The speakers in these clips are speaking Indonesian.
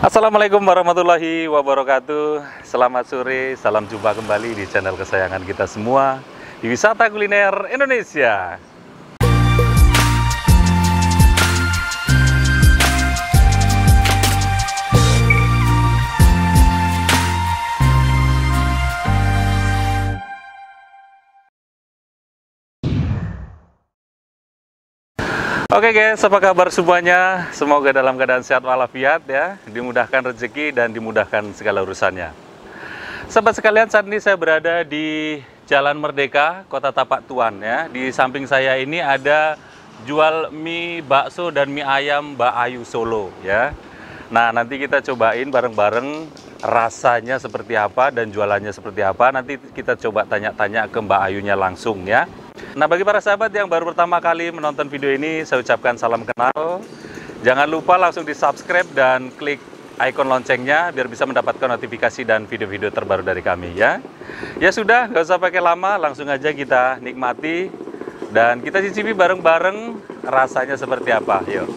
Assalamualaikum warahmatullahi wabarakatuh. Selamat sore, salam jumpa kembali di channel kesayangan kita semua di Wisata Kuliner Indonesia. Oke guys, apa kabar semuanya? Semoga dalam keadaan sehat walafiat ya, dimudahkan rezeki dan dimudahkan segala urusannya. Sahabat sekalian, saat ini saya berada di Jalan Merdeka, Kota Tapak Tuan ya. Di samping saya ini ada jual mie bakso dan mie ayam Mbak Ayu Solo ya. Nah, nanti kita cobain bareng-bareng rasanya seperti apa dan jualannya seperti apa. Nanti kita coba tanya-tanya ke Mbak Ayunya langsung ya. Nah, bagi para sahabat yang baru pertama kali menonton video ini, saya ucapkan salam kenal. Jangan lupa langsung di subscribe dan klik ikon loncengnya biar bisa mendapatkan notifikasi dan video-video terbaru dari kami ya. Ya sudah, nggak usah pakai lama, langsung aja kita nikmati dan kita cicipi bareng-bareng rasanya seperti apa. Yuk.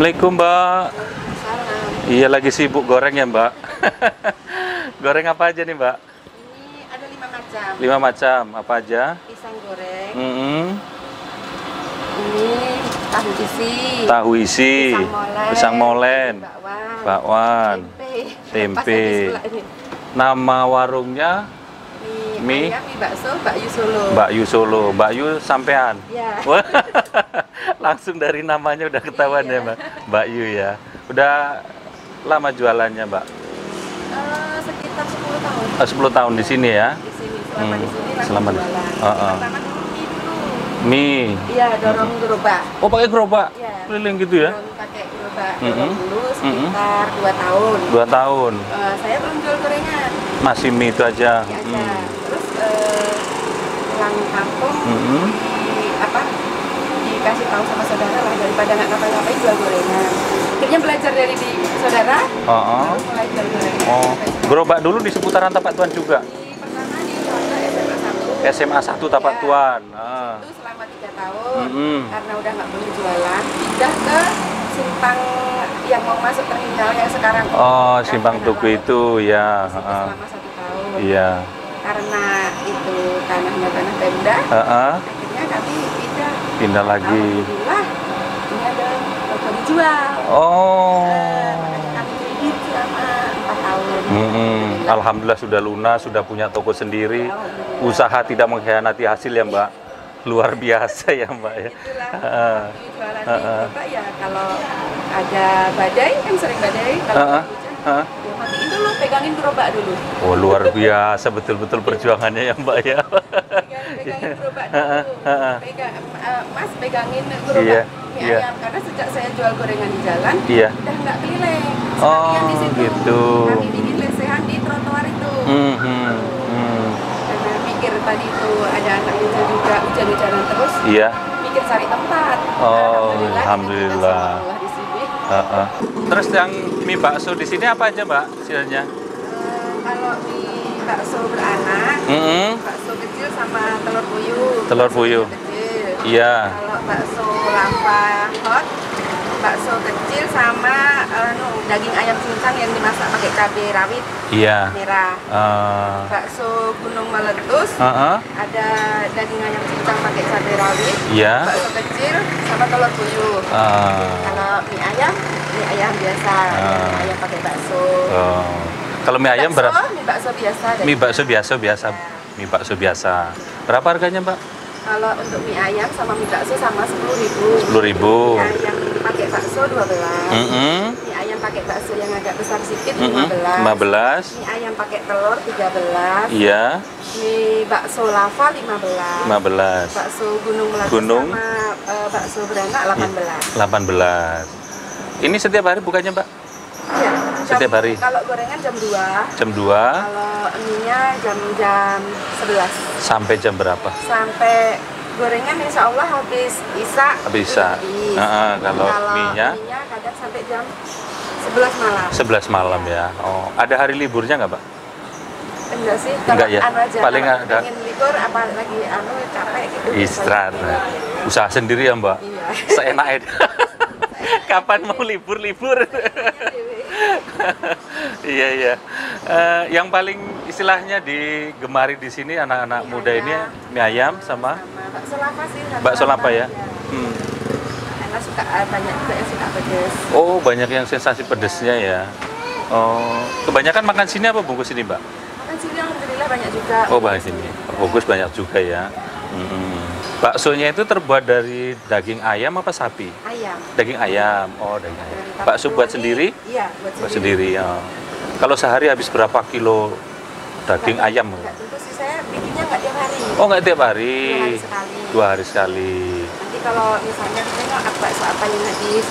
Assalamualaikum Mbak. Salam. Iya, lagi sibuk goreng ya Mbak. Goreng apa aja nih Mbak? Ini ada 5 macam. 5 macam, apa aja? Pisang goreng. Mm-hmm. Ini tahu isi. Tahu isi, pisang molen, bakwan, tempe. Pas di sebelah ini. Nama warungnya Mie ayam, mie bakso, Mbak Ayu Solo. Mbak Ayu Solo, Mbak Ayu sampean. Ya. Wah, langsung dari namanya udah ketahuan ya Mbak. Mbak Ayu ya. Udah lama jualannya Mbak? Sekitar 10 tahun. 10 tahun di sini ya? Di sini, selama di sini langsung selama jualan. Pertama dulu mie dulu. Mie? Iya, dorong gerobak. Oh, pakai gerobak? Iya. Keliling gitu ya? Dorong pakai gerobak. Dorong dulu sekitar 2 tahun. 2 tahun? Saya belum jual gorengan. Masih mie itu aja? Iya aja. Terus pulang kampung dikasih tahu sama saudara lah, daripada nggak ngapa-ngapain jual gorengan. Akhirnya belajar dari di saudara, baru mulai jual gorengan. Oh, gerobak dulu di seputaran Tapak Tuan juga? Pertama di SMA 1. SMA 1 Tapak Tuan. Itu selama 3 tahun, karena udah nggak boleh jualan, pindah ke simpang yang mau masuk terminal yang sekarang. Oh, simpang Tugu itu ya. Selama 1 tahun. Iya. Karena itu tanahnya tanah Pemda, akhirnya kami pindah lagi. Alhamdulillah, ini ada toko dijual. Oh. Makanya kami kredit selama 4 tahun. Alhamdulillah sudah lunas, sudah punya toko sendiri. Usaha tidak mengkhianati hasil ya Mbak. Luar biasa ya Mbak ya. Itulah, jualan di kota ya kalau ada badai, kan sering badai, kalau hujan, ya matiin dulu, pegangin gerobak dulu. Oh, luar biasa, betul-betul perjuangannya ya Mbak ya. Pegangin gerobak dulu, Mas pegangin gerobak mie ayam, karena sejak saya jual gorengan di jalan, udah nggak keliling. Sekalian di situ, gitu. kami bikin lesehan di trotoar itu. Karena mikir tadi itu ada anak kecil juga, hujan-hujanan terus, mikir cari tempat. Alhamdulillah. Di sini. Terus yang mie bakso di sini apa aja Mbak hasilnya? Kalau mie bakso beranak, bakso kecil sama telur puyuh. Telur puyuh. Kecil. Iya. Kalau bakso lava hot bakso kecil sama daging ayam cincang yang dimasak pakai cabai rawit merah. Bakso gunung meletus, ada daging ayam cincang pakai cabai rawit, bakso kecil sama telur puyuh. Kalau mie ayam biasa, mie ayam pakai bakso. Kalau mie ayam berapa? Mie bakso biasa. Mie bakso biasa. Mie bakso biasa. Berapa harganya, Mbak? Kalau untuk mie ayam sama mie bakso sama 10.000. 10.000. Mie ayam pakai bakso 12. Mie ayam pakai bakso yang agak besar sedikit 15. 15. Mie ayam pakai telur 13. Iya. Mie bakso lava 15. 15. Bakso gunung meletus sama bakso beranak 18. 18. Ini setiap hari bukannya, Mbak? Iya. Setiap hari. Kalau gorengan jam 2. Jam 2. Kalau mie-nya jam 11. Sampai jam berapa? Sampai gorengan insya Allah habis Isya. Habis Isya. Kalau mie-nya kadang sampai jam 11 malam. 11 malam ya. Oh, ada hari liburnya nggak, Pak? Enggak sih. Enggak ya. Aja. Paling kalau ada. Pengen libur apalagi capek gitu. Istirahat. Usaha sendiri ya, Mbak. Iya. Seenaknya. Kapan mau libur? Iya. Yang paling istilahnya digemari di sini anak-anak muda ini mie ayam sama bakso lava sih. Bakso lava ya. Karena banyak juga yang suka pedas. Oh, banyak yang sensasi pedesnya ya. Oh, kebanyakan makan sini apa bungkus ini, Mbak? Makan sini alhamdulillah banyak juga. Oh, banyak sini. Bungkus banyak juga ya. Baksonya itu terbuat dari daging ayam apa sapi? Ayam. Daging ayam. Oh, daging ayam. Bakso buat sendiri? Iya, buat sendiri. Ya. Kalau sehari habis berapa kilo daging ayam? Enggak tentu sih, saya bikinnya nggak tiap hari. Oh, nggak tiap hari? 2 hari sekali. 2 hari sekali. Nanti kalau misalnya kita bakso apa yang habis.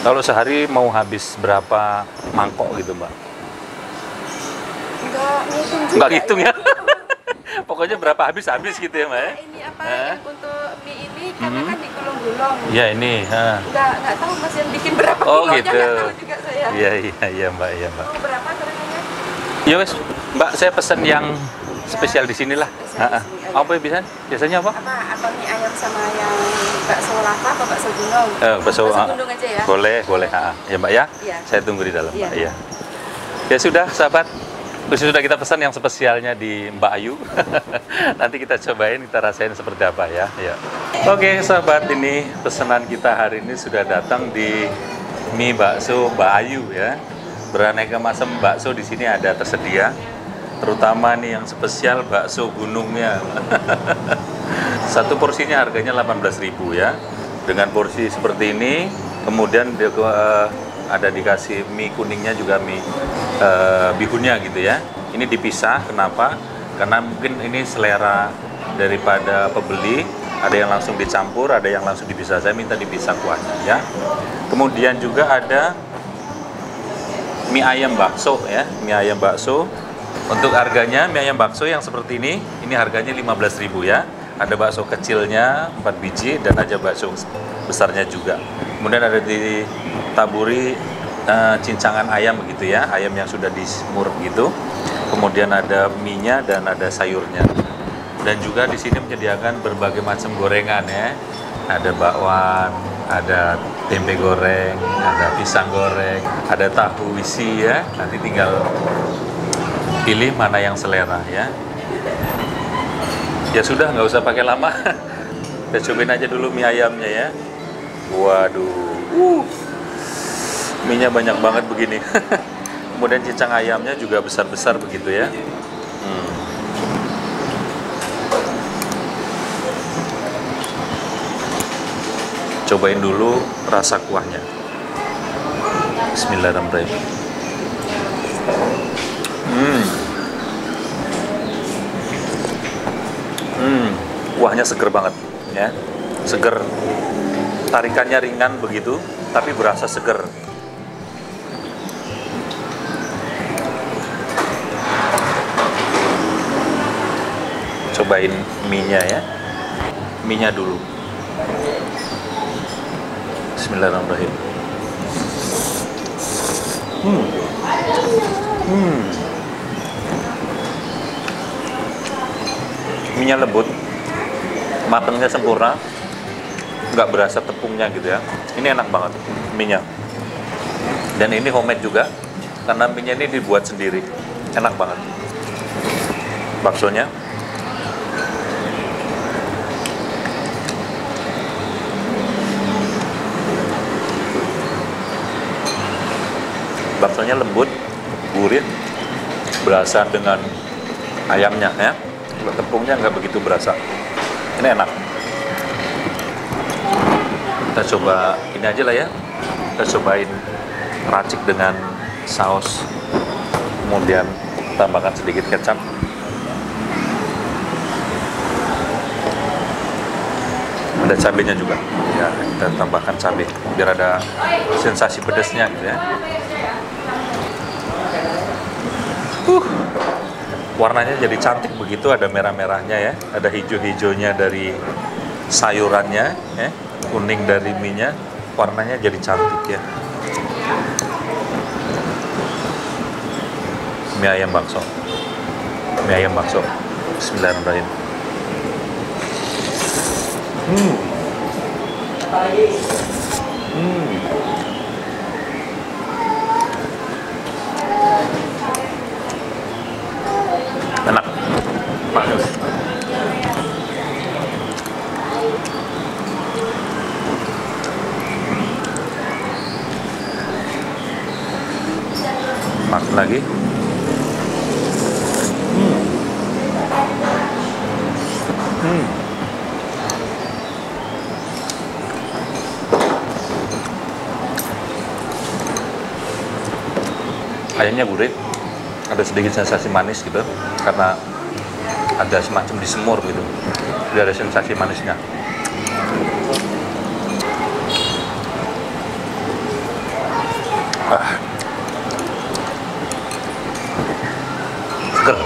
Kalau sehari mau habis berapa mangkok gitu, Mbak? Enggak ngitung juga. Nggak ngitung ya? Pokoknya berapa habis gitu ya, Mbak? Ini apa yang untuk mie ini karena kan digulung-gulung. Iya, ini. Nggak tahu Mas yang bikin berapa Oh, kilonya, gitu. nggak tahu juga saya. Iya, Mbak. Oh, berapa gorengannya? Ya wes, Mbak, saya pesen yang spesial di sinilah. Apa ya biasanya apa? Apa mie ayam sama yang bakso lava atau bakso gunung? Bakso gunung aja ya. Boleh. Ya, Mbak ya. Iya. Saya tunggu di dalam, Iya. Mbak. Iya. Ya sudah, sahabat. Sudah kita pesan yang spesialnya di Mbak Ayu. Nanti kita cobain, kita rasain seperti apa ya. Oke, sahabat, ini pesanan kita hari ini sudah datang di mie bakso Mbak Ayu ya. Beraneka macam bakso di sini ada tersedia. Terutama nih yang spesial bakso gunungnya. Satu porsinya harganya 18.000 ya. Dengan porsi seperti ini, kemudian ada dikasih mie kuningnya juga mie bihunnya gitu ya. Ini dipisah, kenapa? Karena mungkin ini selera daripada pembeli, ada yang langsung dicampur, ada yang langsung dipisah. Saya minta dipisah kuahnya ya. Kemudian juga ada mie ayam bakso ya, mie ayam bakso. Untuk harganya mie ayam bakso yang seperti ini harganya 15.000 ya. Ada bakso kecilnya 4 biji dan ada bakso besarnya juga. Kemudian ada ditaburi cincangan ayam begitu ya, ayam yang sudah disemur gitu. Kemudian ada mie-nya dan ada sayurnya. Dan juga di sini menyediakan berbagai macam gorengan ya. Ada bakwan, ada tempe goreng, ada pisang goreng, ada tahu isi ya. Nanti tinggal pilih mana yang selera ya. Ya sudah, nggak usah pakai lama. Kita cobain aja dulu mie ayamnya ya. Waduh. Mie-nya banyak banget begini. Kemudian cincang ayamnya juga besar-besar begitu ya. Cobain dulu rasa kuahnya. Bismillahirrahmanirrahim. Kuahnya seger banget ya. Seger. Tarikannya ringan begitu, tapi berasa seger. Cobain mie-nya ya. Mie-nya dulu. Bismillahirrahmanirrahim. Mie-nya lembut, matangnya sempurna. nggak berasa tepungnya gitu ya. Ini enak banget mie-nya. Dan ini homemade juga, karena mie-nya ini dibuat sendiri. Enak banget. Baksonya. Baksonya lembut, gurih, berasa dengan ayamnya ya. Tepungnya nggak begitu berasa. Ini enak. Kita coba ini aja lah ya. Kita cobain racik dengan saus, kemudian tambahkan sedikit kecap. Ada cabenya juga ya, kita tambahkan cabai biar ada sensasi pedasnya gitu ya. Warnanya jadi cantik begitu, ada merah-merahnya ya, ada hijau-hijaunya dari sayurannya ya, kuning dari mie-nya, warnanya jadi cantik ya. Mie ayam bakso. Mie ayam bakso. Bismillahirrahmanirrahim. Enak. Bagus. Makan lagi. Ayamnya gurih, ada sedikit sensasi manis gitu, karena ada semacam disemur gitu, jadi ada sensasi manisnya. Seger.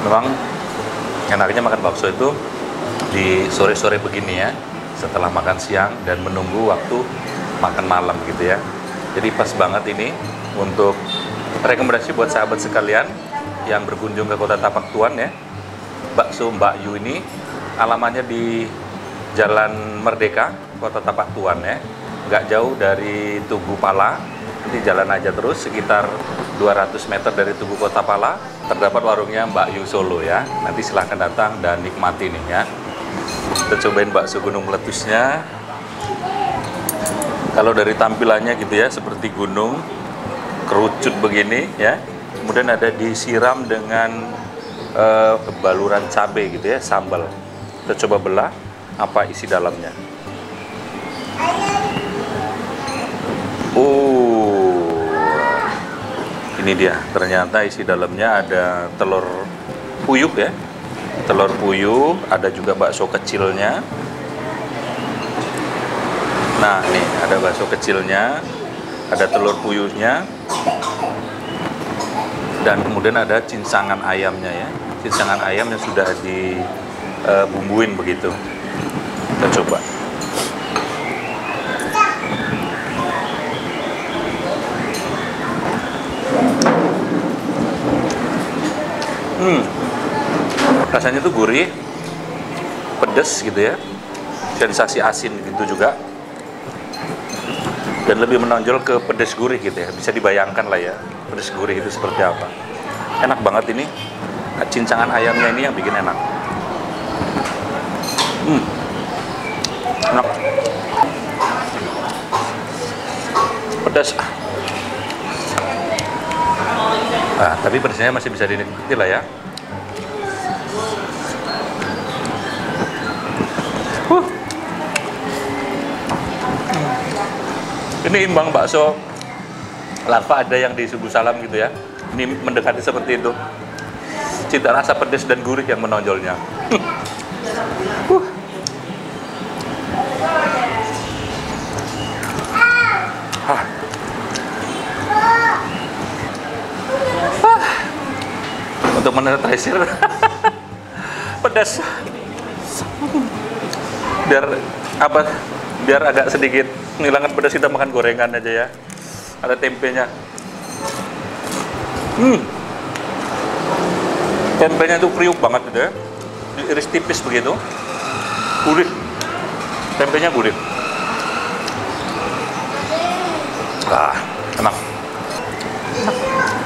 Memang enaknya makan bakso itu di sore-sore begini ya, setelah makan siang dan menunggu waktu makan malam gitu ya. Jadi pas banget ini untuk rekomendasi buat sahabat sekalian yang berkunjung ke Kota Tapak Tuan ya. Bakso Mbak Yu ini alamannya di Jalan Merdeka, Kota Tapak Tuan ya. Nggak jauh dari Tugu Pala, nanti jalan aja terus sekitar 200 meter dari Tugu Kota Pala terdapat warungnya Mbak Yu Solo ya. Nanti silahkan datang dan nikmati nih ya. Kita cobain bakso gunung meletusnya. Kalau dari tampilannya gitu ya, seperti gunung kerucut begini ya, kemudian ada disiram dengan baluran cabai gitu ya, sambal. Kita coba belah apa isi dalamnya. Ini dia, ternyata isi dalamnya ada telur puyuh ya, telur puyuh, ada juga bakso kecilnya. Nah, nih ada bakso kecilnya, ada telur puyuhnya, dan kemudian ada cinsangan ayamnya ya. Cinsangan ayam yang sudah dibumbuin begitu. Kita coba. Rasanya tuh gurih, pedas gitu ya, sensasi asin gitu juga. Dan lebih menonjol ke pedas gurih gitu ya, bisa dibayangkan lah ya pedas gurih itu seperti apa. Enak banget ini, cincangan ayamnya ini yang bikin enak. Enak, pedas. Tapi pedasnya masih bisa dinikmati lah ya. Ini imbang bakso larva ada yang di Subuh Salam gitu ya. Ini mendekati seperti itu. Cita rasa pedas dan gurih yang menonjolnya. Untuk menetralisir pedas. Biar agak sedikit menghilangkan pedas, kita makan gorengan aja ya. Ada tempenya. Tempenya itu kriuk banget gitu ya. Diiris tipis begitu. Gurih. Tempenya gurih. Enak.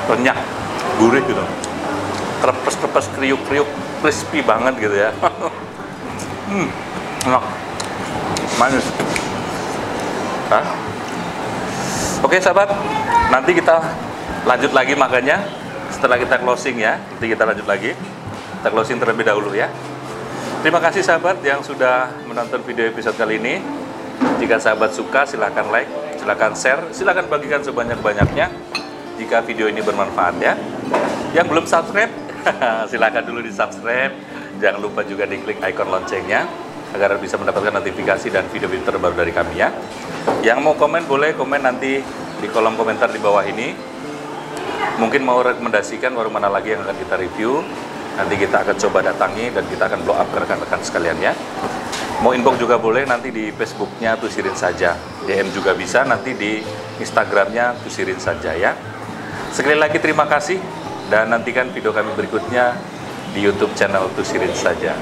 Renyah, gurih gitu. Krepes-krepes, kriuk-kriuk, crispy banget gitu ya. Enak. Manis. Oke sahabat, nanti kita lanjut lagi makannya setelah kita closing ya. Nanti kita lanjut lagi. Kita closing terlebih dahulu ya. Terima kasih sahabat yang sudah menonton video episode kali ini. Jika sahabat suka, silahkan like, silahkan share, silahkan bagikan sebanyak-banyaknya jika video ini bermanfaat ya. Yang belum subscribe, silahkan dulu di subscribe. Jangan lupa juga diklik icon loncengnya agar bisa mendapatkan notifikasi dan video-video terbaru dari kami ya. Yang mau komen boleh komen nanti di kolom komentar di bawah ini. Mungkin mau rekomendasikan warung mana lagi yang akan kita review, nanti kita akan coba datangi dan kita akan blow up ke rekan-rekan sekalian ya. Mau inbox juga boleh nanti di Facebooknya Tusirin Saja, DM juga bisa nanti di Instagramnya Tusirin Saja ya. Sekali lagi terima kasih dan nantikan video kami berikutnya di YouTube channel Tusirin Saja.